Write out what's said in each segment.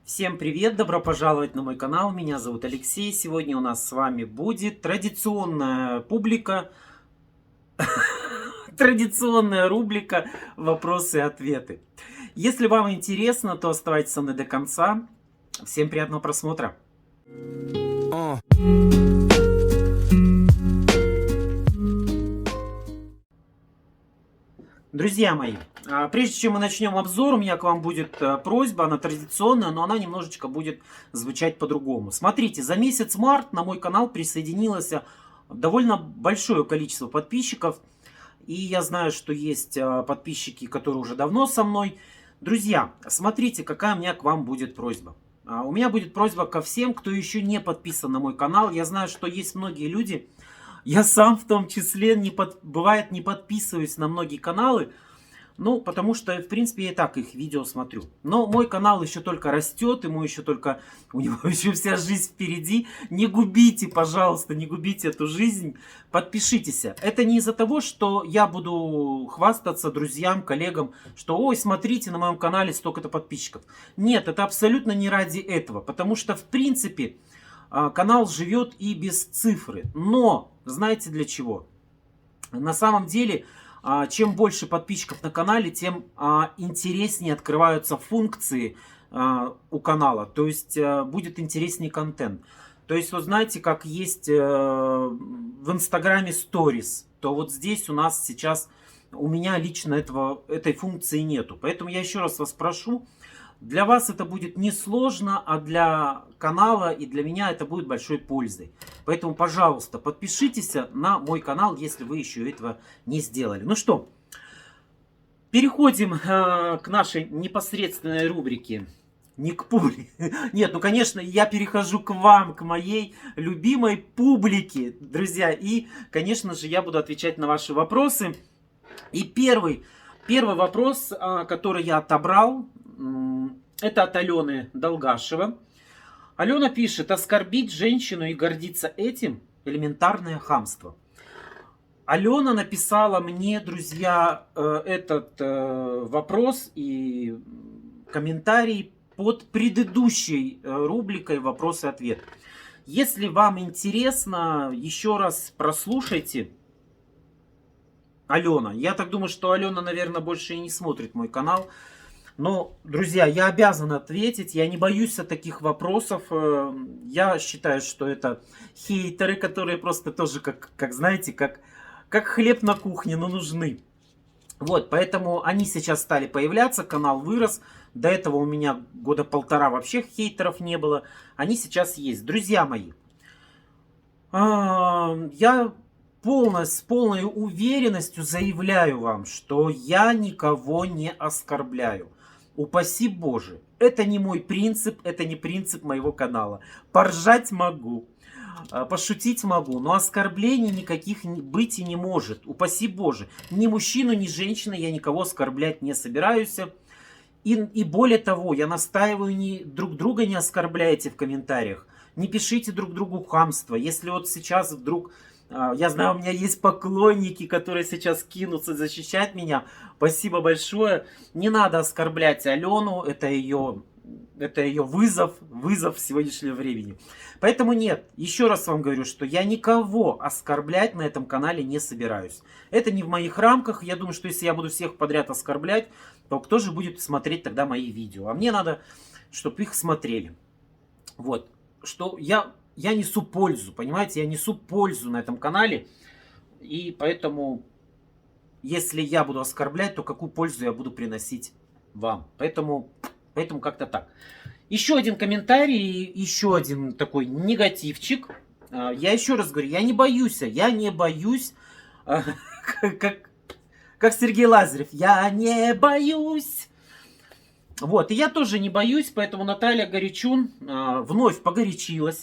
Всем привет, добро пожаловать на мой канал, меня зовут Алексей. Сегодня у нас с вами будет традиционная публика, традиционная рубрика «Вопросы и ответы». Если вам интересно, то оставайтесь со мной до конца. Всем приятного просмотра. Друзья мои, прежде чем мы начнем обзор, у меня к вам будет просьба, она традиционная, но она немножечко будет звучать по-другому. Смотрите, за месяц март на мой канал присоединилось довольно большое количество подписчиков. И я знаю, что есть подписчики, которые уже давно со мной. Друзья, смотрите, какая у меня к вам будет просьба. У меня будет просьба ко всем, кто еще не подписан на мой канал. Я знаю, что есть многие люди... Я сам в том числе, бывает, не подписываюсь на многие каналы, ну, потому что, в принципе, я и так их видео смотрю. Но мой канал еще только растет, у него еще вся жизнь впереди. Не губите, пожалуйста, не губите эту жизнь. Подпишитесь. Это не из-за того, что я буду хвастаться друзьям, коллегам, что, ой, смотрите, на моем канале столько-то подписчиков. Нет, это абсолютно не ради этого, потому что, в принципе... Канал живет и без цифры. Но, знаете для чего? На самом деле, чем больше подписчиков на канале, тем интереснее открываются функции у канала. То есть, будет интереснее контент. То есть, вот знаете, как есть в Инстаграме Stories, то вот здесь у нас сейчас, у меня лично этой функции нету. Поэтому я еще раз вас прошу, для вас это будет несложно, а для канала и для меня это будет большой пользой. Поэтому, пожалуйста, подпишитесь на мой канал, если вы еще этого не сделали. Ну что, переходим к нашей непосредственной рубрике. Не к публике. Нет, ну, конечно, я перехожу к вам, к моей любимой публике, друзья. И, конечно же, я буду отвечать на ваши вопросы. И первый вопрос, который я отобрал... Это от Алены Долгашева. Алена пишет: оскорбить женщину и гордиться этим — элементарное хамство. Алена написала мне, друзья, этот вопрос и комментарий под предыдущей рубрикой «Вопрос и ответ». Если вам интересно, еще раз прослушайте. Алена. Я так думаю, что Алена, наверное, больше и не смотрит мой канал. Но, друзья, я обязан ответить, я не боюсь таких вопросов. Я считаю, что это хейтеры, которые просто тоже, как знаете, как хлеб на кухне, но нужны. Вот, поэтому они сейчас стали появляться, канал вырос. До этого у меня года полтора вообще хейтеров не было. Они сейчас есть. Друзья мои, я с полной уверенностью заявляю вам, что я никого не оскорбляю. Упаси Боже, это не мой принцип, это не принцип моего канала. Поржать могу, пошутить могу, но оскорблений никаких быть и не может. Упаси Боже, ни мужчину, ни женщину я никого оскорблять не собираюсь. И более того, я настаиваю, друг друга не оскорбляйте в комментариях, не пишите друг другу хамство. Если вот сейчас вдруг... Я знаю, у меня есть поклонники, которые сейчас кинутся защищать меня. Спасибо большое. Не надо оскорблять Алену. Это ее вызов в сегодняшнем времени. Поэтому нет, еще раз вам говорю, что я никого оскорблять на этом канале не собираюсь. Это не в моих рамках. Я думаю, что если я буду всех подряд оскорблять, то кто же будет смотреть тогда мои видео? А мне надо, чтобы их смотрели. Вот. Что я несу пользу, понимаете? Я несу пользу на этом канале. И поэтому, если я буду оскорблять, то какую пользу я буду приносить вам? Поэтому как-то так. Еще один комментарий, еще один такой негативчик. Я еще раз говорю, я не боюсь, как Сергей Лазарев, я не боюсь. Вот, и я тоже не боюсь, поэтому Наталья Горячун вновь погорячилась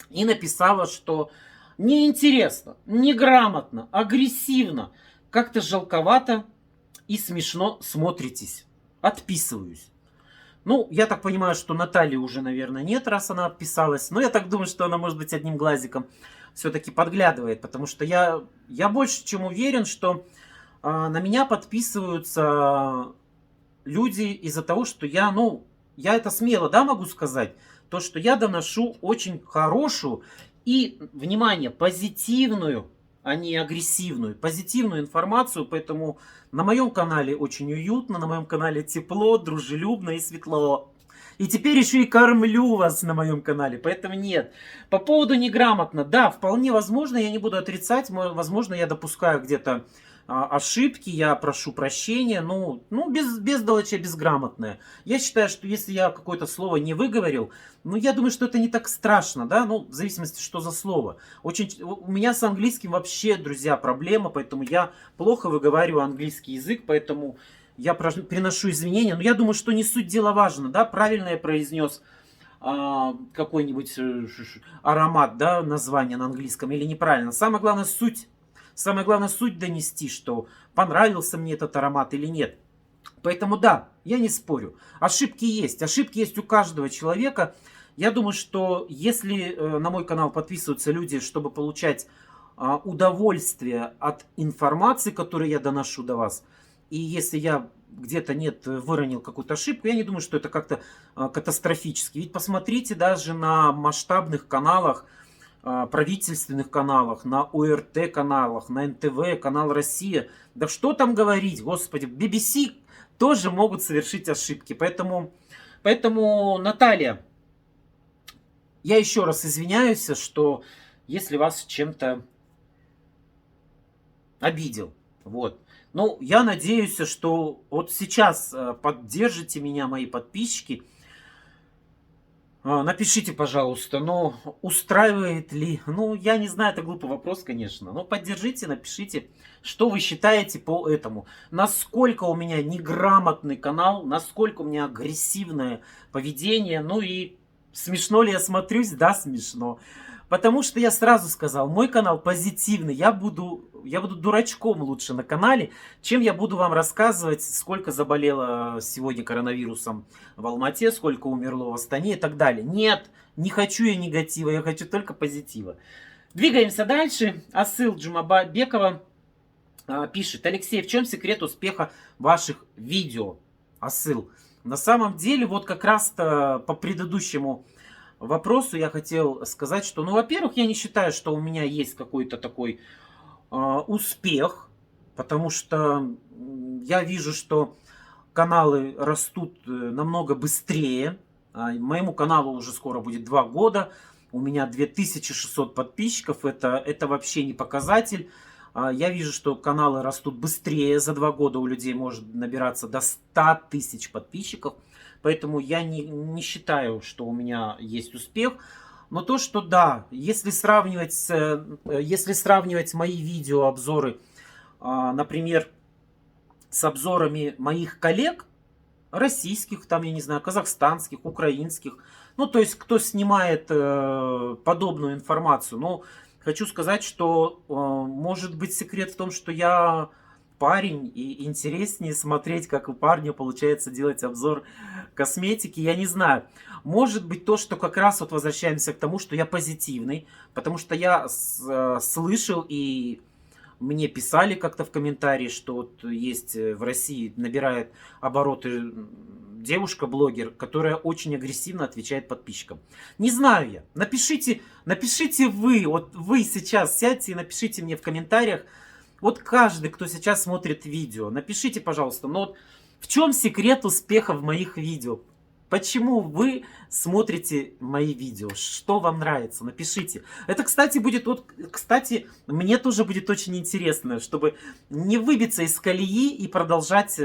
и написала, что неинтересно, неграмотно, агрессивно, как-то жалковато и смешно смотритесь. Отписываюсь. Ну, я так понимаю, что Натальи уже, наверное, нет, раз она отписалась. Но я так думаю, что она, может быть, одним глазиком все-таки подглядывает. Потому что я больше чем уверен, что на меня подписываются люди из-за того, что я, я это смело, да, могу сказать, то, что я доношу очень хорошую и, внимание, позитивную, а не агрессивную, позитивную информацию, поэтому на моем канале очень уютно, на моем канале тепло, дружелюбно и светло. И теперь еще и кормлю вас на моем канале, поэтому нет. По поводу неграмотно, да, вполне возможно, я не буду отрицать, возможно, я допускаю где-то ошибки, я прошу прощения, без бездолочи, безграмотное. Я считаю, что если я какое-то слово не выговорил, я думаю, что это не так страшно, да, в зависимости, что за слово. У меня с английским вообще, друзья, проблема, поэтому я плохо выговариваю английский язык, поэтому я приношу извинения, но я думаю, что не суть дела важно, да, правильно я произнес какой-нибудь аромат, да, название на английском или неправильно. Самое главное суть донести, что понравился мне этот аромат или нет. Поэтому да, я не спорю. Ошибки есть у каждого человека. Я думаю, что если на мой канал подписываются люди, чтобы получать удовольствие от информации, которую я доношу до вас, и если я где-то выронил какую-то ошибку, я не думаю, что это как-то катастрофически. Ведь посмотрите даже на масштабных каналах, правительственных каналах, на ОРТ каналах, на НТВ, канал Россия. Да что там говорить, господи, BBC тоже могут совершить ошибки. Поэтому Наталья, я еще раз извиняюсь, что если вас чем-то обидел. Вот. Я надеюсь, что вот сейчас поддержите меня, мои подписчики. Напишите, пожалуйста, устраивает ли... я не знаю, это глупый вопрос, конечно. Но поддержите, напишите, что вы считаете по этому. Насколько у меня неграмотный канал, насколько у меня агрессивное поведение. И смешно ли я смотрюсь? Да, смешно. Потому что я сразу сказал, мой канал позитивный. Я буду дурачком лучше на канале, чем я буду вам рассказывать, сколько заболело сегодня коронавирусом в Алмате, сколько умерло в Астане и так далее. Нет, не хочу я негатива, я хочу только позитива. Двигаемся дальше. Асыл Джумабекова пишет: Алексей, в чем секрет успеха ваших видео? Асыл. На самом деле, вот как раз-то по предыдущему вопросу я хотел сказать, что, во-первых, я не считаю, что у меня есть какой-то такой успех, потому что я вижу, что каналы растут намного быстрее. Моему каналу уже скоро будет 2 года, у меня 2600 подписчиков, это вообще не показатель. Я вижу, что каналы растут быстрее, за 2 года у людей может набираться до 100 тысяч подписчиков. Поэтому я не считаю, что у меня есть успех. Но то, что да, если сравнивать мои видеообзоры, например, с обзорами моих коллег, российских, там, я не знаю, казахстанских, украинских, то есть, кто снимает подобную информацию, хочу сказать, что может быть секрет в том, что я парень, и интереснее смотреть, как у парня получается делать обзор косметики, я не знаю. Может быть то, что как раз вот возвращаемся к тому, что я позитивный, потому что я слышал и мне писали как-то в комментарии, что вот есть в России, набирает обороты девушка-блогер, которая очень агрессивно отвечает подписчикам. Не знаю я. Напишите вы, вот вы сейчас сядьте и напишите мне в комментариях, вот каждый, кто сейчас смотрит видео, напишите, пожалуйста, в чем секрет успеха в моих видео? Почему вы смотрите мои видео? Что вам нравится? Напишите. Это, кстати, мне тоже будет очень интересно, чтобы не выбиться из колеи и продолжать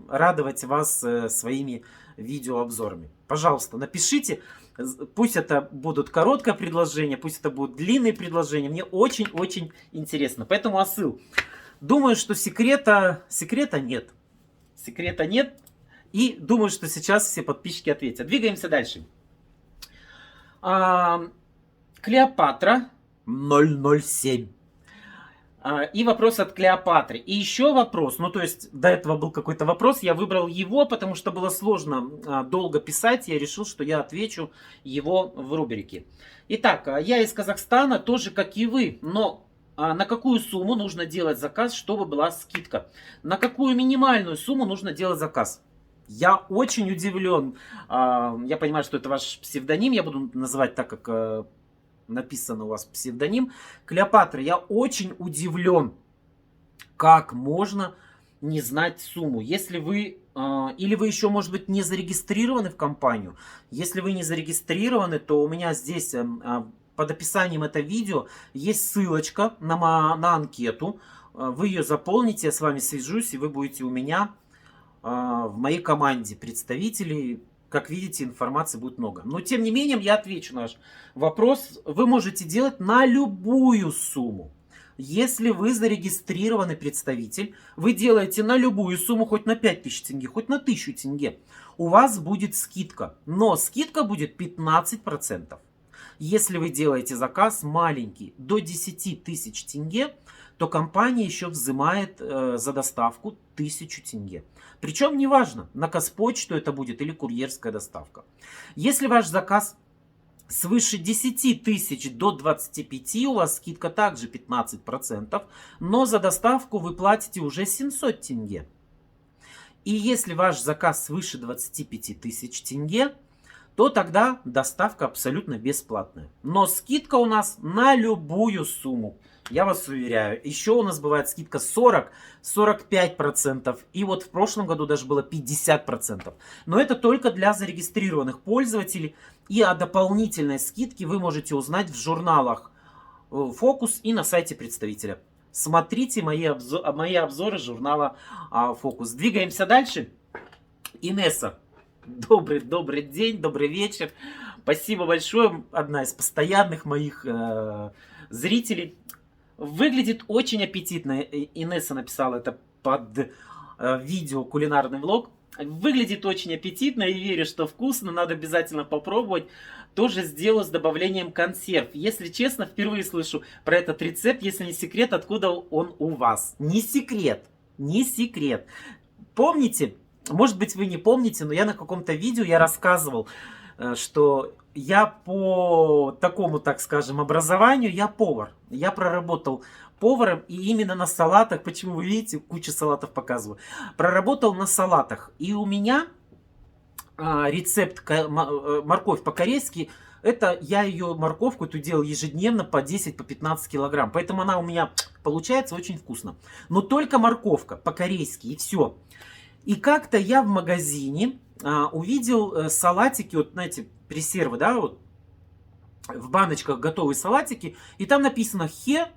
радовать вас своими видеообзорами. Пожалуйста, напишите. Пусть это будут короткое предложение, пусть это будут длинные предложения. Мне очень-очень интересно. Поэтому, Асыл, думаю, что секрета нет. Секрета нет. И думаю, что сейчас все подписчики ответят. Двигаемся дальше. Клеопатра 007. И вопрос от Клеопатры. И еще вопрос. То есть до этого был какой-то вопрос. Я выбрал его, потому что было сложно долго писать. Я решил, что я отвечу его в рубрике. Итак, я из Казахстана, тоже как и вы. Но на какую сумму нужно делать заказ, чтобы была скидка? На какую минимальную сумму нужно делать заказ? Я очень удивлен. Я понимаю, что это ваш псевдоним. Я буду называть так, как написано у вас псевдоним. Клеопатра, я очень удивлен, как можно не знать сумму. Если вы, или вы еще, может быть, не зарегистрированы в компанию. Если вы не зарегистрированы, то у меня здесь под описанием этого видео есть ссылочка на анкету. Вы ее заполните, я с вами свяжусь, и вы будете у меня в моей команде представителей. Как видите, информации будет много. Но, тем не менее, я отвечу на ваш вопрос. Вы можете делать на любую сумму. Если вы зарегистрированный представитель, вы делаете на любую сумму, хоть на 5000 тенге, хоть на 1000 тенге. У вас будет скидка. Но скидка будет 15%. Если вы делаете заказ маленький, до 10 тысяч тенге, то компания еще взимает за доставку 1000 тенге. Причем неважно, на Казпочту это будет или курьерская доставка. Если ваш заказ свыше 10 тысяч до 25, у вас скидка также 15%, но за доставку вы платите уже 700 тенге. И если ваш заказ свыше 25 тысяч тенге, то тогда доставка абсолютно бесплатная. Но скидка у нас на любую сумму. Я вас уверяю, еще у нас бывает скидка 40-45%. И вот в прошлом году даже было 50%. Но это только для зарегистрированных пользователей. И о дополнительной скидке вы можете узнать в журналах Фокус и на сайте представителя. Смотрите мои обзоры журнала Фокус. Двигаемся дальше. Инесса. Добрый день, добрый вечер. Спасибо большое. Одна из постоянных моих зрителей. Выглядит очень аппетитно. Инесса написала это под видео кулинарный влог. Выглядит очень аппетитно и верю, что вкусно. Надо обязательно попробовать. Тоже сделаю с добавлением консерв. Если честно, впервые слышу про этот рецепт. Если не секрет, откуда он у вас? Не секрет. Не секрет. Помните? Может быть, вы не помните, но я на каком-то видео я рассказывал, что я по такому, так скажем, образованию, я повар. Я проработал поваром и именно на салатах, почему вы видите, кучу салатов показываю, проработал на салатах. И у меня рецепт морковь по-корейски, это я ее морковку эту делал ежедневно по 10-15 килограмм. Поэтому она у меня получается очень вкусно. Но только морковка по-корейски и все. И как-то я в магазине увидел салатики, вот знаете, пресервы, да, вот в баночках готовые салатики, и там написано хе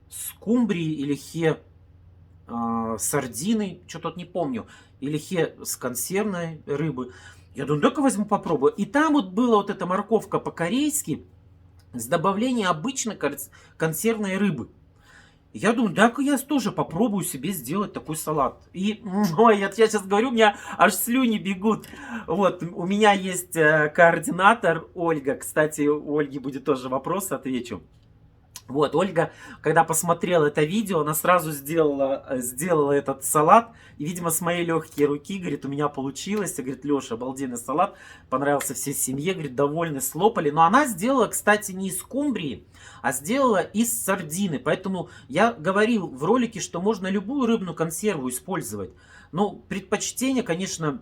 скумбрии или хе сардины, что-то не помню, или хе с консервной рыбы. Я думаю, только возьму попробую. И там вот была вот эта морковка по-корейски с добавлением обычной консервной рыбы. Я думаю, да-ка я тоже попробую себе сделать такой салат. И, ой, я сейчас говорю, у меня аж слюни бегут. Вот, у меня есть координатор Ольга. Кстати, у Ольги будет тоже вопрос, отвечу. Вот, Ольга, когда посмотрела это видео, она сразу сделала этот салат. И, видимо, с моей легкие руки, говорит, у меня получилось. И, говорит, Леша, обалденный салат, понравился всей семье, говорит, довольны, слопали. Но она сделала, кстати, не из скумбрии, а сделала из сардины. Поэтому я говорил в ролике, что можно любую рыбную консерву использовать. Но предпочтение, конечно,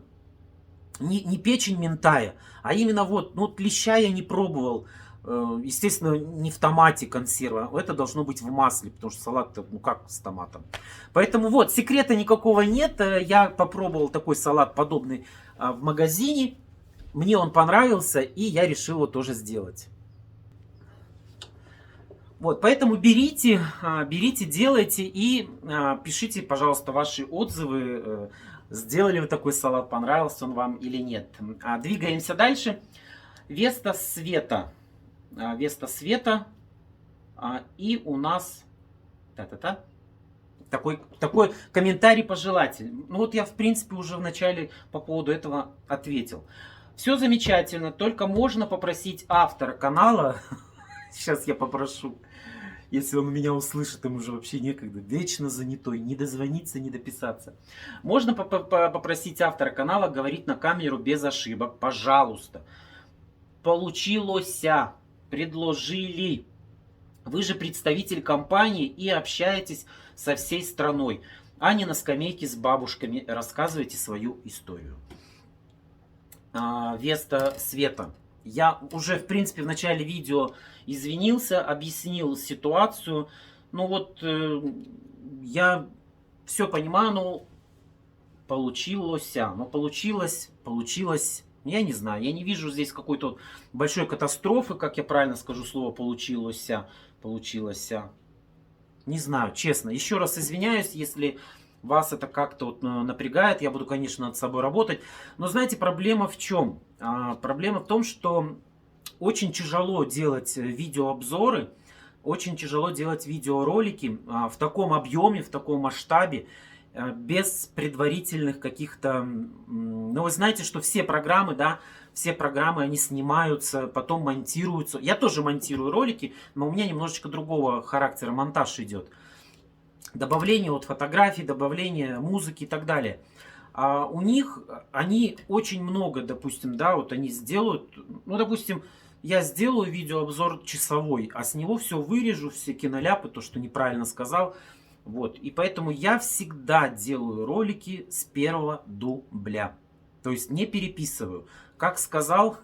не печень минтая, а именно вот, ну, вот леща я не пробовал. Естественно, не в томате консерва. Это должно быть в масле, потому что салат, ну как с томатом. Поэтому вот, секрета никакого нет. Я попробовал такой салат подобный в магазине. Мне он понравился, и я решил его тоже сделать. Вот, поэтому берите, делайте и пишите, пожалуйста, ваши отзывы. Сделали вы такой салат, понравился он вам или нет. Двигаемся дальше. Веста Света. И у нас такой комментарий пожелатель. Ну вот я в принципе уже в начале по поводу этого ответил. Все замечательно, только можно попросить автора канала, сейчас я попрошу, если он меня услышит, ему уже вообще некогда, вечно занятой, не дозвониться, не дописаться. Можно попросить автора канала говорить на камеру без ошибок, пожалуйста. Получилось. Предложили. Вы же представитель компании и общаетесь со всей страной. а не на скамейке с бабушками рассказывайте свою историю. Веста Света. Я уже, в принципе, в начале видео извинился, объяснил ситуацию. Ну вот, я все понимаю, но получилось. Я не знаю, я не вижу здесь какой-то большой катастрофы, как я правильно скажу слово получилось. Не знаю, честно. Еще раз извиняюсь, если вас это как-то вот напрягает. Я буду, конечно, над собой работать. Но знаете, проблема в чем? Проблема в том, что очень тяжело делать видеообзоры, очень тяжело делать видеоролики в таком объеме, в таком масштабе, без предварительных каких-то... Ну, вы знаете, что все программы, да, все программы, они снимаются, потом монтируются. Я тоже монтирую ролики, но у меня немножечко другого характера монтаж идет. Добавление вот фотографий, добавление музыки и так далее. А у них, они очень много, допустим, да, вот они сделают, ну, допустим, я сделаю видеообзор часовой, а с него все вырежу, все киноляпы, то, что неправильно сказал. Вот, и поэтому я всегда делаю ролики с первого дубля. То есть не переписываю. Как сказал,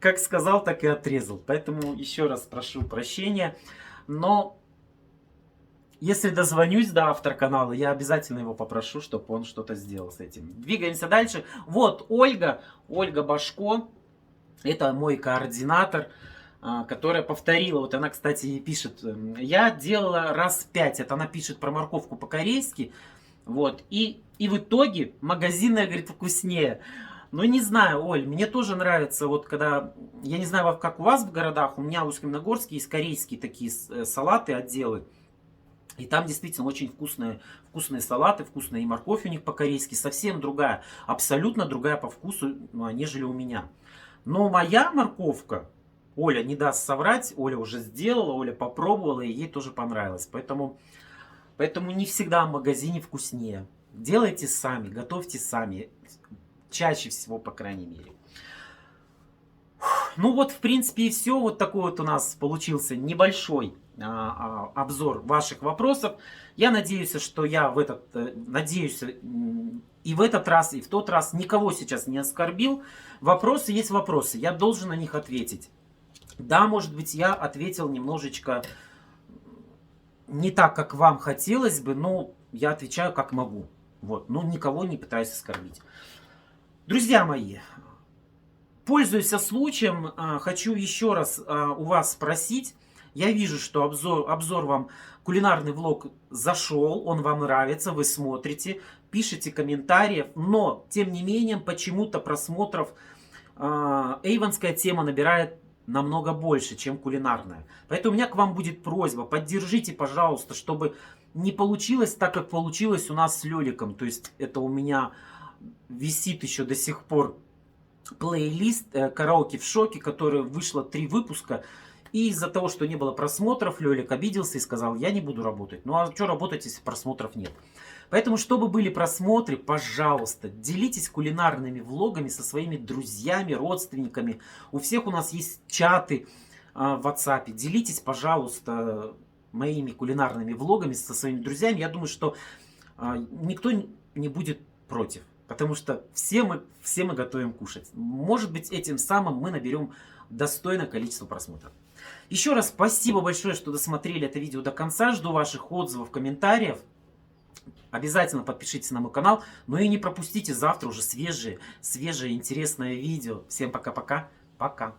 так и отрезал. Поэтому еще раз прошу прощения. Но если дозвонюсь до автора канала, я обязательно его попрошу, чтобы он что-то сделал с этим. Двигаемся дальше. Вот Ольга Башко. Это мой координатор, которая повторила. Вот она, кстати, пишет. Я делала раз 5. Это она пишет про морковку по-корейски. Вот. И в итоге магазинная, говорит, вкуснее. Ну, не знаю, Оль, мне тоже нравится, вот когда, я не знаю, как у вас в городах, у меня в Усть-Каменогорске есть корейские такие салаты, отделы. И там действительно очень вкусные салаты, вкусная и морковь у них по-корейски, совсем другая, абсолютно другая по вкусу, нежели у меня. Но моя морковка, Оля не даст соврать, Оля уже сделала, Оля попробовала, и ей тоже понравилось. Поэтому не всегда в магазине вкуснее. Делайте сами, готовьте сами, чаще всего, по крайней мере. Ну вот, в принципе, и все. Вот такой вот у нас получился небольшой обзор ваших вопросов. Я надеюсь, что я надеюсь, и в этот раз, и в тот раз никого сейчас не оскорбил. Вопросы есть вопросы, я должен на них ответить. Да, может быть, я ответил немножечко не так, как вам хотелось бы, но я отвечаю как могу. Вот, но никого не пытаюсь оскорбить. Друзья мои, пользуясь случаем, хочу еще раз у вас спросить. Я вижу, что обзор вам, кулинарный влог зашел, он вам нравится, вы смотрите, пишите комментариев, но, тем не менее, почему-то просмотров эйвонская тема набирает намного больше, чем кулинарная. Поэтому у меня к вам будет просьба, поддержите, пожалуйста, чтобы не получилось так, как получилось у нас с Лёликом. То есть это у меня висит еще до сих пор плейлист «Караоке в шоке», который вышло 3 выпуска. И из-за того, что не было просмотров, Лёлик обиделся и сказал, я не буду работать. Ну а что работать, если просмотров нет? Поэтому, чтобы были просмотры, пожалуйста, делитесь кулинарными влогами со своими друзьями, родственниками. У всех у нас есть чаты в WhatsApp. Делитесь, пожалуйста, моими кулинарными влогами со своими друзьями. Я думаю, что никто не будет против. Потому что все мы готовим кушать. Может быть, этим самым мы наберем достойное количество просмотров. Еще раз спасибо большое, что досмотрели это видео до конца. Жду ваших отзывов, комментариев. Обязательно подпишитесь на мой канал. Ну и не пропустите завтра уже свежее интересное видео. Всем пока-пока. Пока.